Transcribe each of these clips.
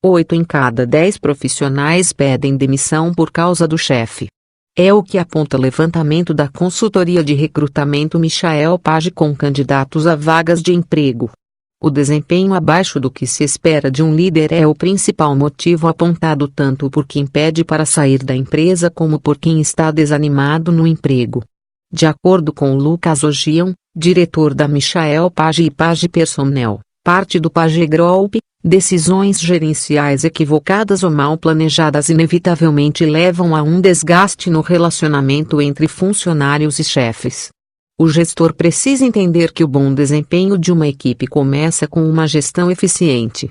8 em cada 10 profissionais pedem demissão por causa do chefe. É o que aponta levantamento da consultoria de recrutamento Michael Page com candidatos a vagas de emprego. O desempenho abaixo do que se espera de um líder é o principal motivo apontado tanto por quem pede para sair da empresa como por quem está desanimado no emprego. De acordo com Lucas Ogion, diretor da Michael Page e Page Personnel, parte do Page Group, decisões gerenciais equivocadas ou mal planejadas inevitavelmente levam a um desgaste no relacionamento entre funcionários e chefes. O gestor precisa entender que o bom desempenho de uma equipe começa com uma gestão eficiente.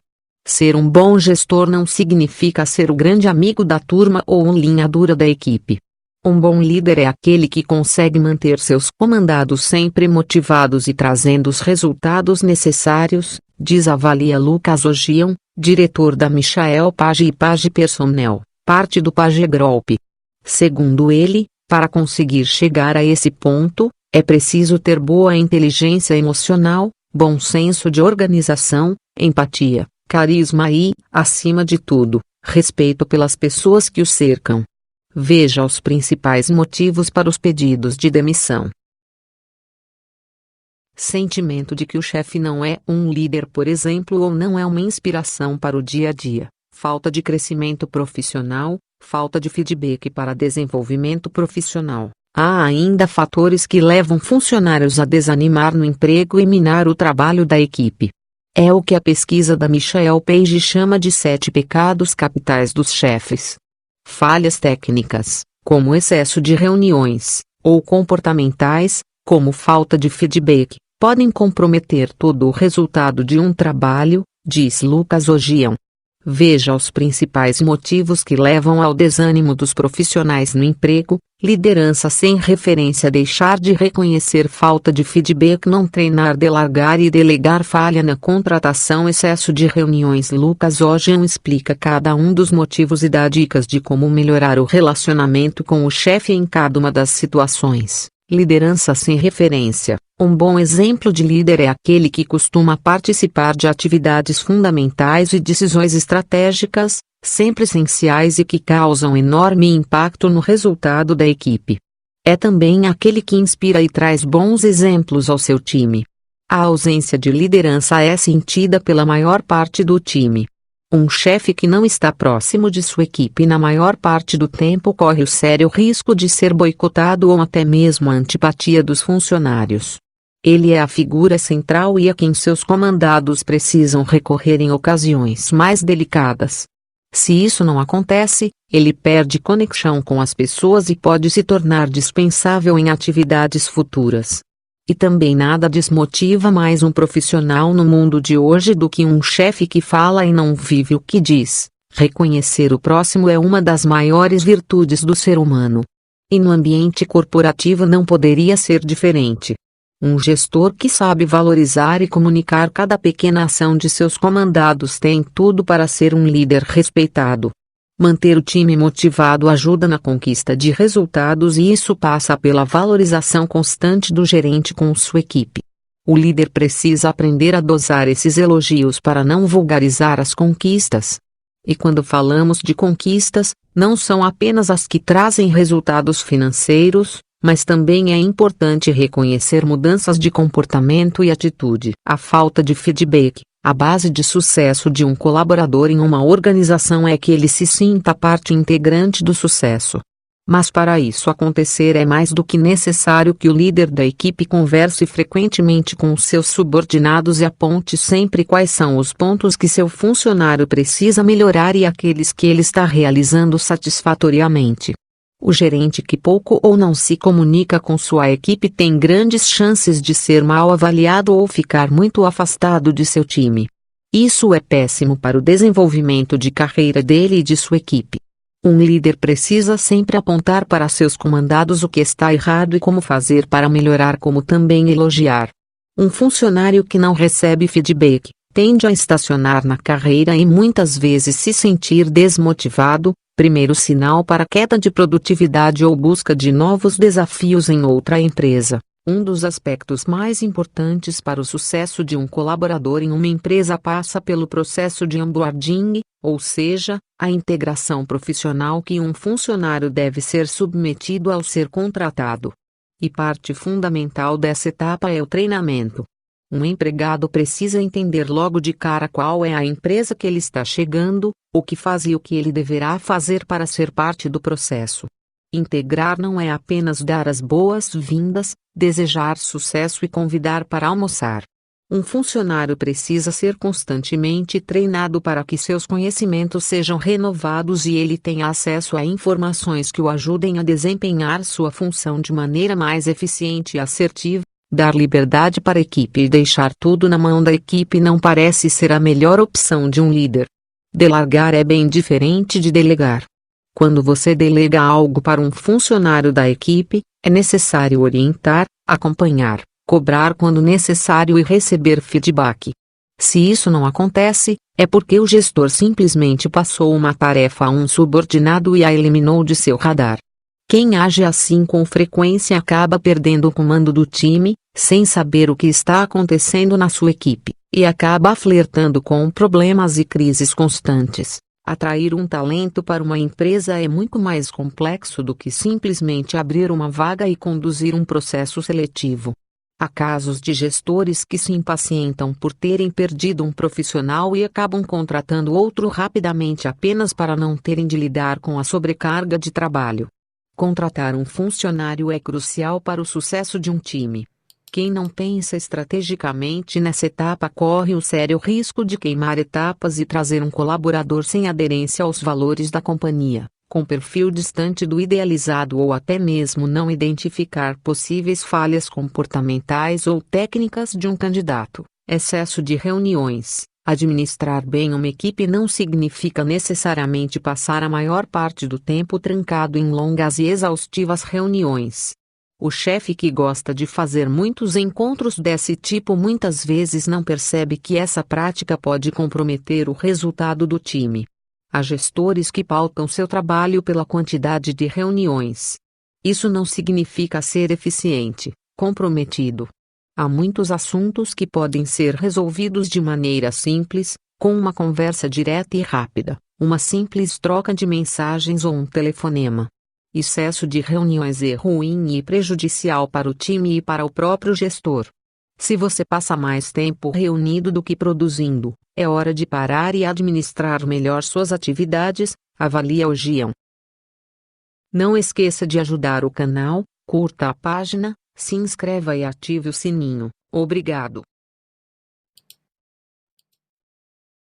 Ser um bom gestor não significa ser o grande amigo da turma ou um linha dura da equipe. Um bom líder é aquele que consegue manter seus comandados sempre motivados e trazendo os resultados necessários, avalia Lucas Ogion, diretor da Michael Page e Page Personnel, parte do Page Group. Segundo ele, para conseguir chegar a esse ponto, é preciso ter boa inteligência emocional, bom senso de organização, empatia, carisma e, acima de tudo, respeito pelas pessoas que o cercam. Veja os principais motivos para os pedidos de demissão. Sentimento de que o chefe não é um líder, por exemplo, ou não é uma inspiração para o dia a dia. Falta de crescimento profissional, falta de feedback para desenvolvimento profissional. Há ainda fatores que levam funcionários a desanimar no emprego e minar o trabalho da equipe. É o que a pesquisa da Michael Page chama de 7 pecados capitais dos chefes. Falhas técnicas, como excesso de reuniões, ou comportamentais, como falta de feedback, podem comprometer todo o resultado de um trabalho, diz Lucas Ogion. Veja os principais motivos que levam ao desânimo dos profissionais no emprego: liderança sem referência, deixar de reconhecer falta de feedback, não treinar, delargar e delegar, falha na contratação, excesso de reuniões. Lucas Ogion explica cada um dos motivos e dá dicas de como melhorar o relacionamento com o chefe em cada uma das situações. Liderança sem referência. Um bom exemplo de líder é aquele que costuma participar de atividades fundamentais e decisões estratégicas, sempre essenciais e que causam enorme impacto no resultado da equipe. É também aquele que inspira e traz bons exemplos ao seu time. A ausência de liderança é sentida pela maior parte do time. Um chefe que não está próximo de sua equipe na maior parte do tempo corre o sério risco de ser boicotado ou até mesmo a antipatia dos funcionários. Ele é a figura central e a quem seus comandados precisam recorrer em ocasiões mais delicadas. Se isso não acontece, ele perde conexão com as pessoas e pode se tornar dispensável em atividades futuras. E também nada desmotiva mais um profissional no mundo de hoje do que um chefe que fala e não vive o que diz. Reconhecer o próximo é uma das maiores virtudes do ser humano. E no ambiente corporativo não poderia ser diferente. Um gestor que sabe valorizar e comunicar cada pequena ação de seus comandados tem tudo para ser um líder respeitado. Manter o time motivado ajuda na conquista de resultados e isso passa pela valorização constante do gerente com sua equipe. O líder precisa aprender a dosar esses elogios para não vulgarizar as conquistas. E quando falamos de conquistas, não são apenas as que trazem resultados financeiros, mas também é importante reconhecer mudanças de comportamento e atitude. A falta de feedback. A base de sucesso de um colaborador em uma organização é que ele se sinta parte integrante do sucesso. Mas para isso acontecer é mais do que necessário que o líder da equipe converse frequentemente com os seus subordinados e aponte sempre quais são os pontos que seu funcionário precisa melhorar e aqueles que ele está realizando satisfatoriamente. O gerente que pouco ou não se comunica com sua equipe tem grandes chances de ser mal avaliado ou ficar muito afastado de seu time. Isso é péssimo para o desenvolvimento de carreira dele e de sua equipe. Um líder precisa sempre apontar para seus comandados o que está errado e como fazer para melhorar, como também elogiar. Um funcionário que não recebe feedback tende a estacionar na carreira e muitas vezes se sentir desmotivado, primeiro sinal para queda de produtividade ou busca de novos desafios em outra empresa. Um dos aspectos mais importantes para o sucesso de um colaborador em uma empresa passa pelo processo de onboarding, ou seja, a integração profissional que um funcionário deve ser submetido ao ser contratado. E parte fundamental dessa etapa é o treinamento. Um empregado precisa entender logo de cara qual é a empresa que ele está chegando, o que faz e o que ele deverá fazer para ser parte do processo. Integrar não é apenas dar as boas-vindas, desejar sucesso e convidar para almoçar. Um funcionário precisa ser constantemente treinado para que seus conhecimentos sejam renovados e ele tenha acesso a informações que o ajudem a desempenhar sua função de maneira mais eficiente e assertiva. Dar liberdade para a equipe e deixar tudo na mão da equipe não parece ser a melhor opção de um líder. Delegar é bem diferente de delegar. Quando você delega algo para um funcionário da equipe, é necessário orientar, acompanhar, cobrar quando necessário e receber feedback. Se isso não acontece, é porque o gestor simplesmente passou uma tarefa a um subordinado e a eliminou de seu radar. Quem age assim com frequência acaba perdendo o comando do time, sem saber o que está acontecendo na sua equipe, e acaba flertando com problemas e crises constantes. Atrair um talento para uma empresa é muito mais complexo do que simplesmente abrir uma vaga e conduzir um processo seletivo. Há casos de gestores que se impacientam por terem perdido um profissional e acabam contratando outro rapidamente apenas para não terem de lidar com a sobrecarga de trabalho. Contratar um funcionário é crucial para o sucesso de um time. Quem não pensa estrategicamente nessa etapa corre o sério risco de queimar etapas e trazer um colaborador sem aderência aos valores da companhia, com perfil distante do idealizado ou até mesmo não identificar possíveis falhas comportamentais ou técnicas de um candidato. Excesso de reuniões. Administrar bem uma equipe não significa necessariamente passar a maior parte do tempo trancado em longas e exaustivas reuniões. O chefe que gosta de fazer muitos encontros desse tipo muitas vezes não percebe que essa prática pode comprometer o resultado do time. Há gestores que pautam seu trabalho pela quantidade de reuniões. Isso não significa ser eficiente, comprometido. Há muitos assuntos que podem ser resolvidos de maneira simples, com uma conversa direta e rápida, uma simples troca de mensagens ou um telefonema. Excesso de reuniões é ruim e prejudicial para o time e para o próprio gestor. Se você passa mais tempo reunido do que produzindo, é hora de parar e administrar melhor suas atividades. Avalie o Gion. Não esqueça de ajudar o canal, curta a página, se inscreva e ative o sininho. Obrigado.